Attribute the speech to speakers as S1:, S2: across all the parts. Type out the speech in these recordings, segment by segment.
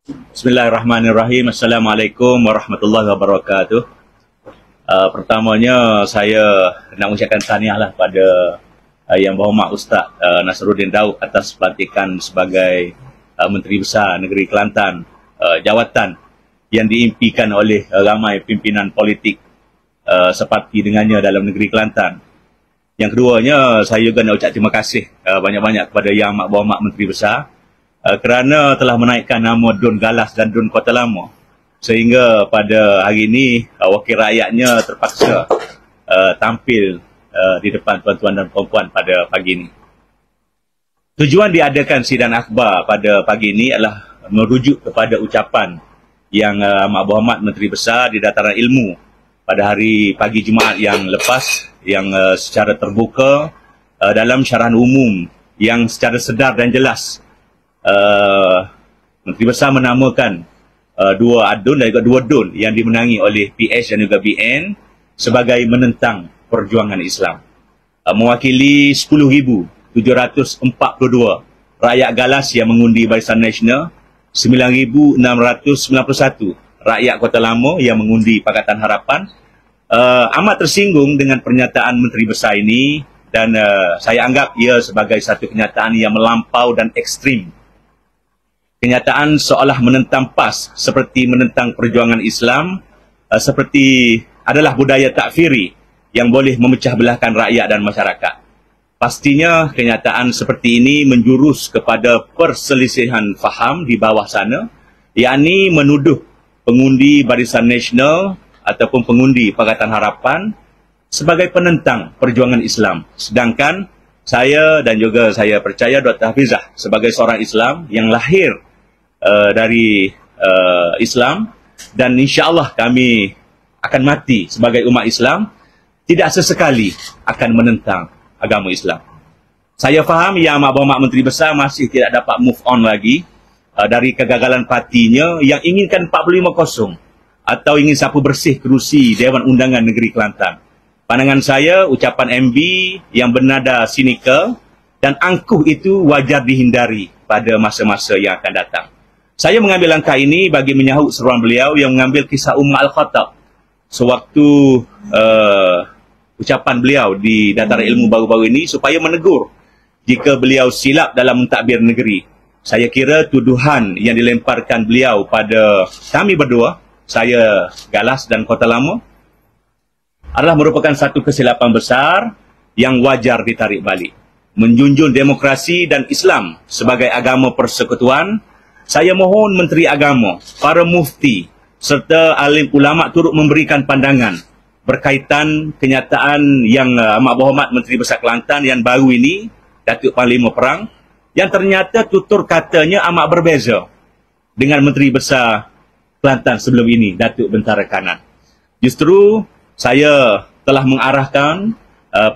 S1: Bismillahirrahmanirrahim. Assalamualaikum warahmatullahi wabarakatuh. Pertamanya saya nak ucapkan tahniahlah pada Yang Berhormat Ustaz Nasruddin Daud atas pelantikan sebagai Menteri Besar Negeri Kelantan, jawatan yang diimpikan oleh ramai pimpinan politik seperti dengannya dalam negeri Kelantan. Yang keduanya, saya juga nak ucap terima kasih banyak-banyak kepada Yang Amat Berhormat Menteri Besar kerana telah menaikkan nama Dun Galas dan Dun Kota Lama, sehingga pada hari ini wakil rakyatnya terpaksa tampil di depan tuan-tuan dan puan-puan pada pagi ini. Tujuan diadakan sidang akhbar pada pagi ini adalah merujuk kepada ucapan Yang Amat Berhormat Menteri Besar di Dataran Ilmu pada hari pagi Jumaat yang lepas, yang secara terbuka dalam syarahan umum yang secara sedar dan jelas Menteri Besar menamakan dua adun dan juga dua dun yang dimenangi oleh PH dan juga BN sebagai menentang perjuangan Islam. Mewakili 10,742 rakyat Galas yang mengundi Barisan Nasional, 9,691 rakyat Kota Lama yang mengundi Pakatan Harapan. Amat tersinggung dengan pernyataan Menteri Besar ini dan saya anggap ia sebagai satu kenyataan yang melampau dan ekstrim. Kenyataan seolah menentang PAS seperti menentang perjuangan Islam, seperti adalah budaya takfiri yang boleh memecah belahkan rakyat dan masyarakat. Pastinya kenyataan seperti ini menjurus kepada perselisihan faham di bawah sana, yakni menuduh pengundi Barisan Nasional ataupun pengundi Pakatan Harapan sebagai penentang perjuangan Islam. Sedangkan saya dan juga saya percaya Dr. Hafizah sebagai seorang Islam yang lahir dari Islam, dan insya-Allah kami akan mati sebagai umat Islam, tidak sesekali akan menentang agama Islam. Saya faham Yang Amat Berhormat Menteri Besar masih tidak dapat move on lagi dari kegagalan partinya yang inginkan 45-0 atau ingin sapu bersih kerusi Dewan Undangan Negeri Kelantan. Pandangan saya, ucapan MB yang bernada sinikal dan angkuh itu wajar dihindari pada masa-masa yang akan datang. Saya mengambil langkah ini bagi menyahut seruan beliau yang mengambil kisah Al-Khattab sewaktu ucapan beliau di Dataran Ilmu baru-baru ini supaya menegur jika beliau silap dalam mentadbir negeri. Saya kira tuduhan yang dilemparkan beliau pada kami berdua, saya Galas dan Kota Lama, adalah merupakan satu kesilapan besar yang wajar ditarik balik. Menjunjung demokrasi dan Islam sebagai agama persekutuan, saya mohon Menteri Agama, para mufti serta alim ulama turut memberikan pandangan berkaitan kenyataan Yang Amat Berhormat Menteri Besar Kelantan yang baru ini, Datuk Panglima Perang, yang ternyata tutur katanya amat berbeza dengan Menteri Besar Kelantan sebelum ini, Datuk Bentara Kanan. Justru saya telah mengarahkan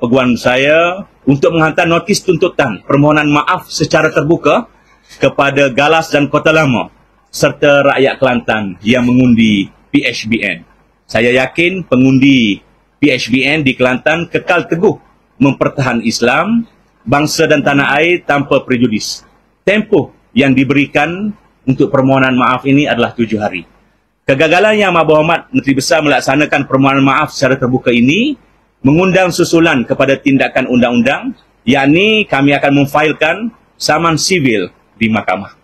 S1: peguam saya untuk menghantar notis tuntutan permohonan maaf secara terbuka kepada Galas dan Kota Lama serta rakyat Kelantan yang mengundi PHBN. Saya yakin pengundi PHBN di Kelantan kekal teguh mempertahan Islam, bangsa dan tanah air tanpa prejudis. Tempoh yang diberikan untuk permohonan maaf ini adalah 7 hari. Kegagalan Yang Amat Berhormat Menteri Besar melaksanakan permohonan maaf secara terbuka ini mengundang susulan kepada tindakan undang-undang, yakni kami akan memfailkan saman sivil di mahkamah.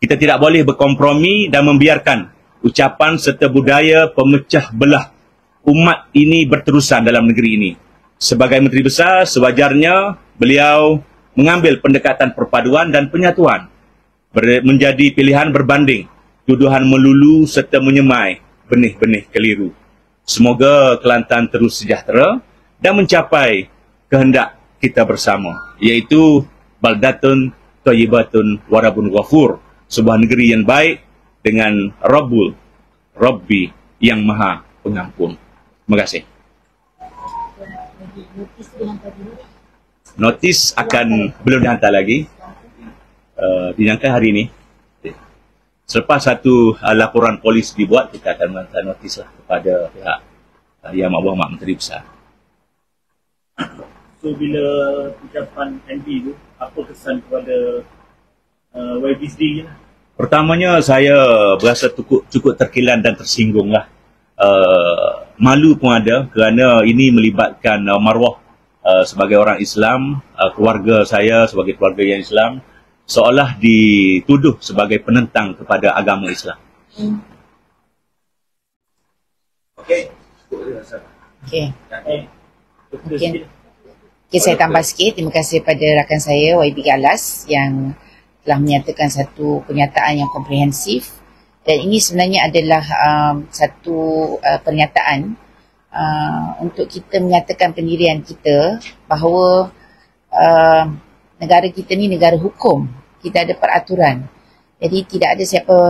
S1: Kita tidak boleh berkompromi dan membiarkan ucapan serta budaya pemecah belah umat ini berterusan dalam negeri ini. Sebagai Menteri Besar, sewajarnya beliau mengambil pendekatan perpaduan dan penyatuan menjadi pilihan berbanding tuduhan melulu serta menyemai benih-benih keliru. Semoga Kelantan terus sejahtera dan mencapai kehendak kita bersama, iaitu Baldatun Thayyibatun Warabun Ghafur, sebuah negeri yang baik dengan Rabbi yang Maha Pengampun. Terima kasih. Notis akan belum dihantar lagi, dinyangka hari ini. Selepas satu laporan polis dibuat, kita akan menghantar notis lah kepada pihak Yang Amat Berhormat Menteri Besar.
S2: So bila ucapan MB tu, apa kesan kepada YBSD je lah?
S1: Pertamanya saya berasa cukup terkilan dan tersinggung lah. Malu pun ada kerana ini melibatkan maruah sebagai orang Islam, keluarga saya sebagai keluarga yang Islam, seolah dituduh sebagai penentang kepada agama Islam. Okey.
S2: Mungkin saya tambah sikit. Terima kasih pada rakan saya YB Galas yang telah menyatakan satu pernyataan yang komprehensif, dan ini sebenarnya adalah satu pernyataan untuk kita menyatakan pendirian kita bahawa negara kita ni negara hukum, kita ada peraturan. Jadi tidak ada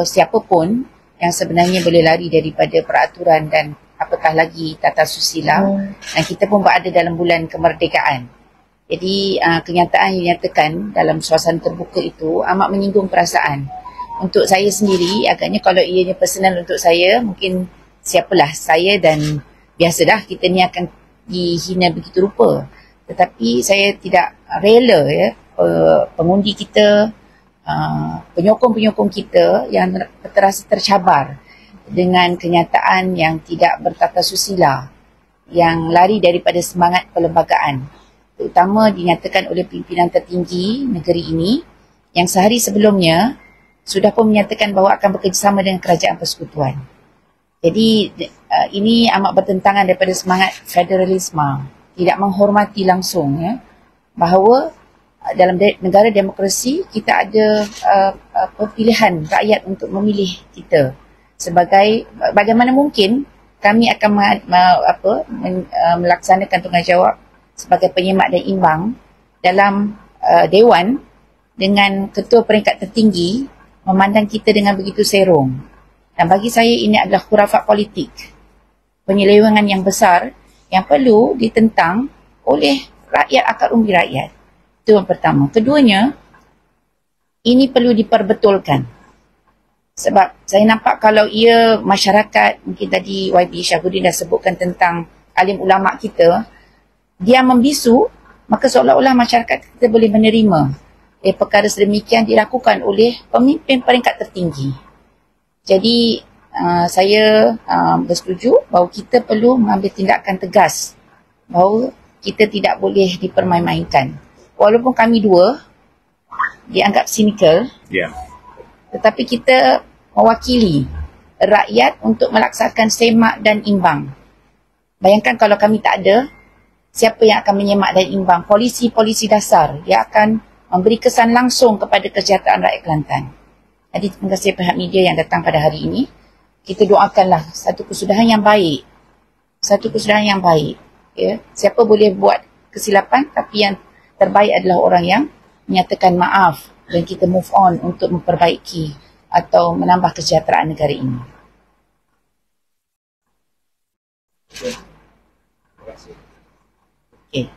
S2: siapa pun yang sebenarnya boleh lari daripada peraturan dan apatah lagi tata susila. Dan kita pun berada dalam bulan kemerdekaan. Jadi kenyataan yang dinyatakan dalam suasana terbuka itu amat menyinggung perasaan. Untuk saya sendiri, agaknya kalau ianya personal untuk saya, mungkin siapalah saya dan biasalah kita ni akan dihina begitu rupa. Tetapi saya tidak rela pengundi kita, penyokong-penyokong kita yang terasa tercabar dengan kenyataan yang tidak bertata susila, yang lari daripada semangat perlembagaan, terutama dinyatakan oleh pimpinan tertinggi negeri ini yang sehari sebelumnya sudah pun menyatakan bahawa akan bekerjasama dengan kerajaan persekutuan. Jadi ini amat bertentangan daripada semangat federalisme, tidak menghormati langsung bahawa dalam negara demokrasi kita ada pilihan rakyat untuk memilih kita sebagai, bagaimana mungkin kami akan melaksanakan tanggungjawab sebagai penyemak dan imbang dalam Dewan dengan ketua peringkat tertinggi memandang kita dengan begitu serong. Dan bagi saya ini adalah khurafat politik, penyelewengan yang besar yang perlu ditentang oleh rakyat, akar umbi rakyat. Itu yang pertama. Keduanya, ini perlu diperbetulkan. Sebab saya nampak kalau ia masyarakat, mungkin tadi YB Syahrudin dah sebutkan tentang alim ulama kita, dia membisu, maka seolah-olah masyarakat kita boleh menerima perkara sedemikian dilakukan oleh pemimpin peringkat tertinggi. Jadi saya bersetuju bahawa kita perlu mengambil tindakan tegas bahawa kita tidak boleh dipermain-mainkan. Walaupun kami dua dianggap cynical, tetapi kita mewakili rakyat untuk melaksanakan semak dan imbang. Bayangkan kalau kami tak ada, siapa yang akan menyemak dan imbang? Polisi-polisi dasar yang akan memberi kesan langsung kepada kesejahteraan rakyat Kelantan. Jadi terima kasih pihak media yang datang pada hari ini. Kita doakanlah satu kesudahan yang baik. Satu kesudahan yang baik. Siapa boleh buat kesilapan, tapi yang terbaik adalah orang yang menyatakan maaf dan kita move on untuk memperbaiki atau menambah kesejahteraan negara ini. Terima kasih. Okay.